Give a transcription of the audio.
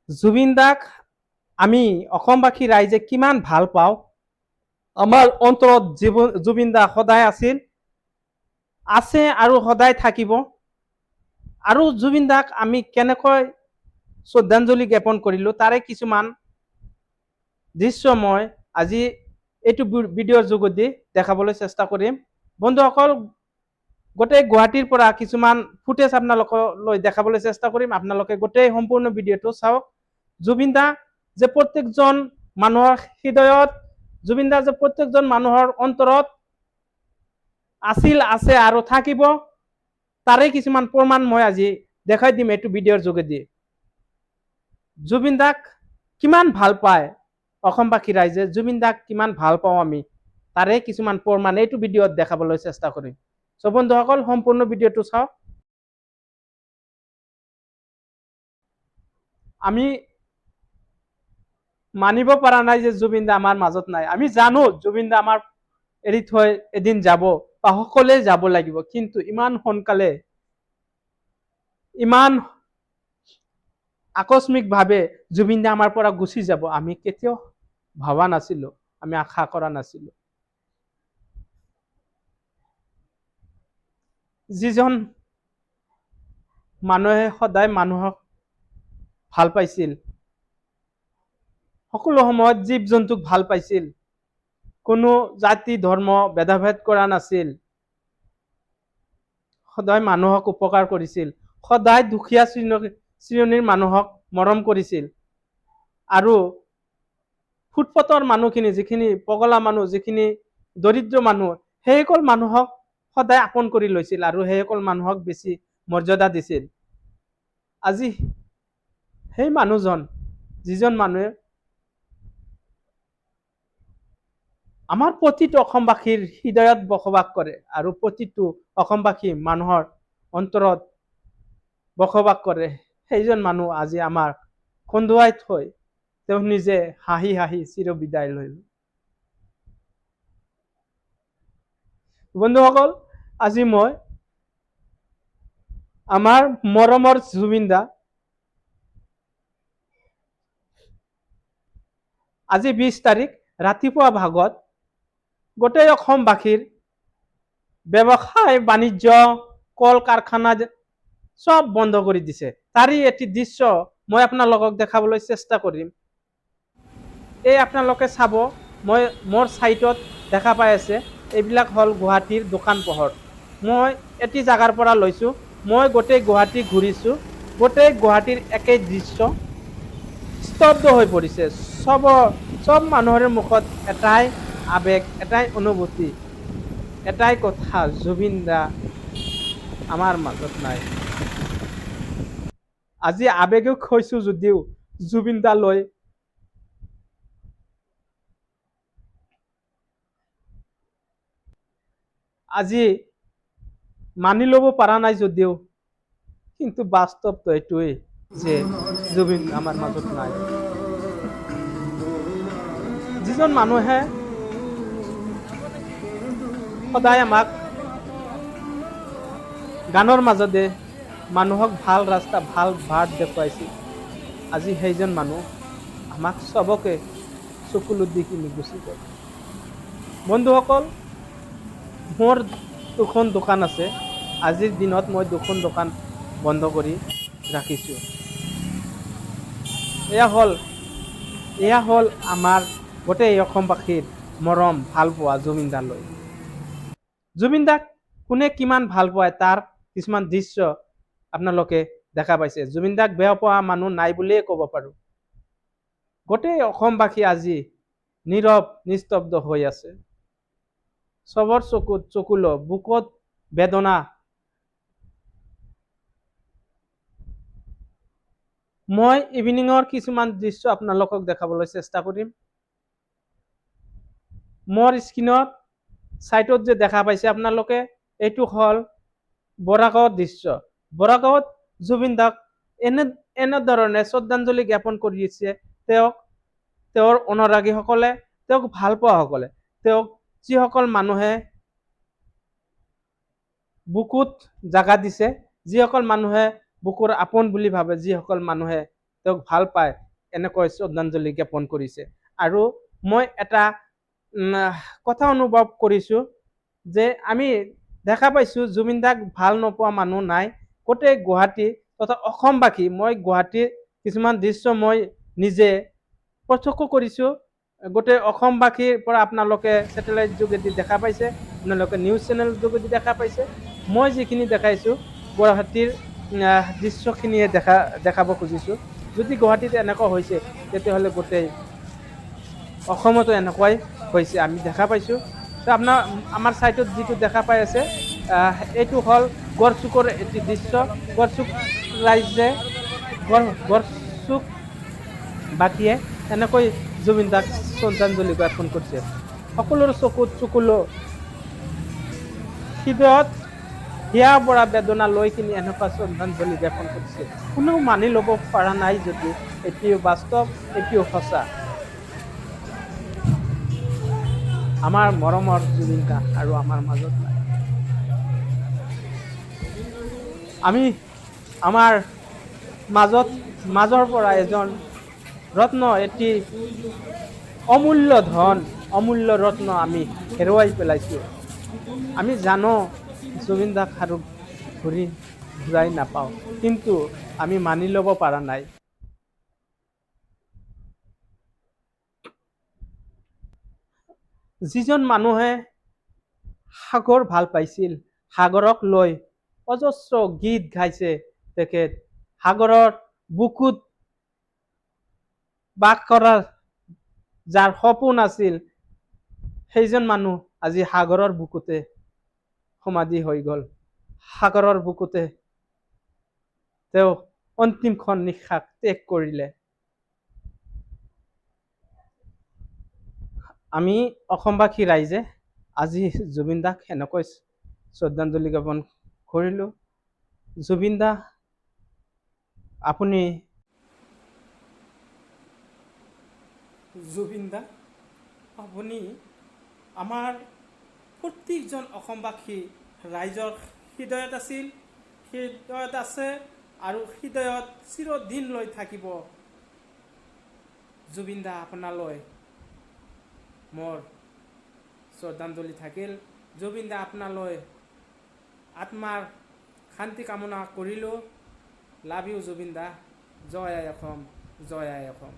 জুবিন দাক আমি অসমবাসী ৰাইজে কিমান ভাল পাওঁ। আমাৰ অন্তৰত জুবিন দা সদায় আছিল, আছে আৰু সদায় থাকিব। আৰু জুবিন দাক আমি কেনেকৈ শ্ৰদ্ধাঞ্জলি জ্ঞাপন কৰিলোঁ তাৰে কিছুমান দৃশ্য মই আজি এইটো ভিডিঅ'ৰ যোগেদি দেখাবলৈ চেষ্টা কৰিম। বন্ধুসকল, গোটেই গুৱাহাটীৰ পৰা কিছুমান ফুটেজ আপোনালোকলৈ দেখাবলৈ চেষ্টা কৰিম। আপোনালোকে গোটেই সম্পূৰ্ণ ভিডিঅ'টো চাওক। জুবিন দা যে প্ৰত্যেকজন মানুহৰ হৃদয়ত, জুবিন দা যে প্ৰত্যেকজন মানুহৰ অন্তৰত আছিল, আছে আৰু থাকিব, তাৰে কিছুমান প্ৰমাণ মই আজি দেখাই দিম এইটো ভিডিঅ'ৰ যোগেদি। জুবিন দাক কিমান ভাল পায় অসমবাসী ৰাইজে, জুবিন দাক কিমান ভাল পাওঁ আমি, তাৰে কিছুমান প্ৰমাণ এইটো ভিডিঅ'ত দেখাবলৈ চেষ্টা কৰিম। চ' বন্ধুসকল, সম্পূৰ্ণ ভিডিঅ'টো চাওক। আমি মানিব পৰা নাই যে জুবিন দা আমাৰ মাজত নাই। আমি জানো জুবিন দা আমাৰ এৰি থৈ এদিন যাব বা সকলোৱে যাব লাগিব, কিন্তু ইমান সোনকালে, ইমান আকস্মিকভাৱে জুবিন দা আমাৰ পৰা গুচি যাব আমি কেতিয়াও ভবা নাছিলো, আমি আশা কৰা নাছিলো। যিজন মানুহে সদায় মানুহক ভাল পাইছিল, সকলো সময়ত জীৱ জন্তুক ভাল পাইছিল, কোনো জাতি ধৰ্ম ভেদাভেদ কৰা নাছিল, সদায় মানুহক উপকাৰ কৰিছিল, সদায় দুখীয়া শ্ৰেণীৰ মানুহক মৰম কৰিছিল, আৰু ফুটপথৰ মানুহখিনি, যিখিনি পগলা মানুহ, যিখিনি দৰিদ্ৰ মানুহ, সেইসকল মানুহক সদায় আপোন কৰি লৈছিল আৰু সেইসকল মানুহক বেছি মৰ্যাদা দিছিল। আজি সেই মানুহজন, যিজন মানুহে আমাৰ প্ৰতিটো অসমবাসীৰ হৃদয়ত বসবাস কৰে আৰু প্ৰতিটো অসমবাসী মানুহৰ অন্তৰত বসবাস কৰে, সেইজন মানুহ আজি আমাৰ কন্দুৱাই থৈ তেওঁ নিজে হাঁহি হাঁহি চিৰ বিদায় ললে। বন্ধুসকল, আজি মই আমাৰ মৰমৰ জুবিন দা, আজি 20 তাৰিখ ৰাতিপুৱা ভাগত গোটেই অসমবাসীৰ ব্যৱসায় বাণিজ্য, কল কাৰখানা সব বন্ধ কৰি দিছে। তাৰে এটি দৃশ্য মই আপোনালোকক দেখাবলৈ চেষ্টা কৰিম। এই আপোনালোকে চাব, মই মোৰ চাইটত দেখা পাই আছে, এইবিলাক হ'ল গুৱাহাটীৰ দোকান পোহৰ। মই এটি জাগাৰ পৰা লৈছো, মই গোটেই গুৱাহাটী ঘূৰিছো, গোটেই গুৱাহাটীৰ একেই দৃশ্য, স্তব্ধ হৈ পৰিছে। সব মানুহৰ মুখত এটাই আবেগ, এটাই অনুভূতি, এটাই কথা, জুবিন দা আমাৰ মাজত নাই। আজি আবেগক হৈছো যদিও জুবিন দা লৈ আজি মানি ল'ব পৰা নাই যদিও, কিন্তু বাস্তৱটো এইটোৱেই যে জুবিন আমাৰ মাজত নাই। যিজন মানুহে সদায় আমাক গানৰ মাজতে মানুহক ভাল ৰাস্তা, ভাল বাট দেখুৱাইছিল, আজি সেইজন মানুহ আমাক চবকে চকুলো দি কিনি গুচি গ'ল। বন্ধুসকল, মোৰ দুখন দোকান আছে, আজিৰ দিনত মই দুখন দোকান বন্ধ কৰি ৰাখিছোঁ। এয়া হ'ল আমাৰ গোটেই অসমবাসীৰ মৰম, ভাল পোৱা জুবিন দালৈ। জুবিন দাক কোনে কিমান ভাল পায় তাৰ কিছুমান দৃশ্য আপোনালোকে দেখা পাইছে। জুবিন দাক বেয়া পোৱা মানুহ নাই বুলিয়ে ক'ব পাৰো। গোটেই অসমবাসী আজি নীৰৱ নিস্তব্ধ হৈ আছে। চবৰ চকুত চকুলো, বুকত বেদনা। মই ইভিনিঙৰ কিছুমান দৃশ্য আপোনালোকক দেখাবলৈ চেষ্টা কৰিম। মোৰ স্ক্ৰীনত চাইটত যে দেখা পাইছে আপোনালোকে, এইটো হ'ল বৰাগাঁৱৰ দৃশ্য। বৰাগাঁৱত জুবিন দাক এনেধৰণে শ্ৰদ্ধাঞ্জলি জ্ঞাপন কৰিছে তেওঁৰ অনুৰাগীসকলে, তেওঁক ভাল পোৱা সকলে, তেওঁক যিসকল মানুহে বুকুত জাগা দিছে, যিসকল মানুহে বুকুৰ আপোন বুলি ভাবে, যিসকল মানুহে তেওঁক ভাল পায় এনেকৈ শ্ৰদ্ধাঞ্জলি জ্ঞাপন কৰিছে। আৰু মই এটা কথা অনুভৱ কৰিছোঁ যে আমি দেখা পাইছোঁ জুবিন দাক ভাল নোপোৱা মানুহ নাই। গোটেই গুৱাহাটী তথা অসমবাসী, মই গুৱাহাটীৰ কিছুমান দৃশ্য মই নিজে প্ৰত্যক্ষ কৰিছোঁ। গোটেই অসমবাসীৰ পৰা আপোনালোকে ছেটেলাইট যোগেদি দেখা পাইছে, আপোনালোকে নিউজ চেনেল যোগেদি দেখা পাইছে। মই যিখিনি দেখাইছোঁ গুৱাহাটীৰ দৃশ্যখিনিয়ে দেখাব খুজিছোঁ। যদি গুৱাহাটীত এনেকুৱা হৈছে তেতিয়াহ'লে গোটেই অসমতো এনেকুৱাই হৈছে আমি দেখা পাইছোঁ। তো আমাৰ চাইটত যিটো দেখা পাই আছে এইটো হ'ল গড়চুকৰ এটি দৃশ্য। গড়চুক ৰাইজে গড়চুক বাকীয়ে এনেকৈ জুবিন দাক শ্ৰদ্ধাঞ্জলি জ্ঞাপন কৰিছে। সকলোৰে চকুত চকুলো হৃদয়ত হিয়া পৰা বেদনা লৈ কিনি এনেকুৱা শ্ৰদ্ধাঞ্জলি জ্ঞাপন কৰিছে। কোনেও মানি ল'ব পৰা নাই যদিও এটিও বাস্তৱ, এটিও সঁচা। আমাৰ মৰমৰ জুবিন দা আৰু আমাৰ মাজত নাই। আমি আমাৰ মাজৰ পৰা এজন ৰত্ন, এটি অমূল্য ধন, অমূল্য ৰত্ন আমি হেৰুৱাই পেলাইছোঁ। আমি জানো জুবিন দাক আৰু ঘূৰাই নাপাওঁ, কিন্তু আমি মানি ল'ব পৰা নাই। যিজন মানুহে সাগৰ ভাল পাইছিল, সাগৰক লৈ অজস্ৰ গীত গাইছে তেখেত, সাগৰৰ বুকুত বাস কৰাৰ যাৰ সপোন আছিল, সেইজন মানুহ আজি সাগৰৰ বুকুতে সমাধি হৈ গ'ল। সাগৰৰ বুকুতে তেওঁ অন্তিমখন নিশ্বাস ত্যাগ কৰিলে। আমি অসমবাসী ৰাইজে আজি জুবিন দাক এনেকৈ শ্ৰদ্ধাঞ্জলি জ্ঞাপন কৰিলোঁ। জুবিন দা, আপুনি আমাৰ প্ৰত্যেকজন অসমবাসী ৰাইজৰ হৃদয়ত আছিল, হৃদয়ত আছে আৰু হৃদয়ত চিৰদিন লৈ থাকিব। জুবিন দা, আপোনালৈ মোৰ শ্ৰদ্ধাঞ্জলি থাকিল। জুবিন দা, আপোনালৈ আত্মাৰ শান্তি কামনা কৰিলোঁ। Love you Zubeen da. জয় আই অসম, জয় আই অসম।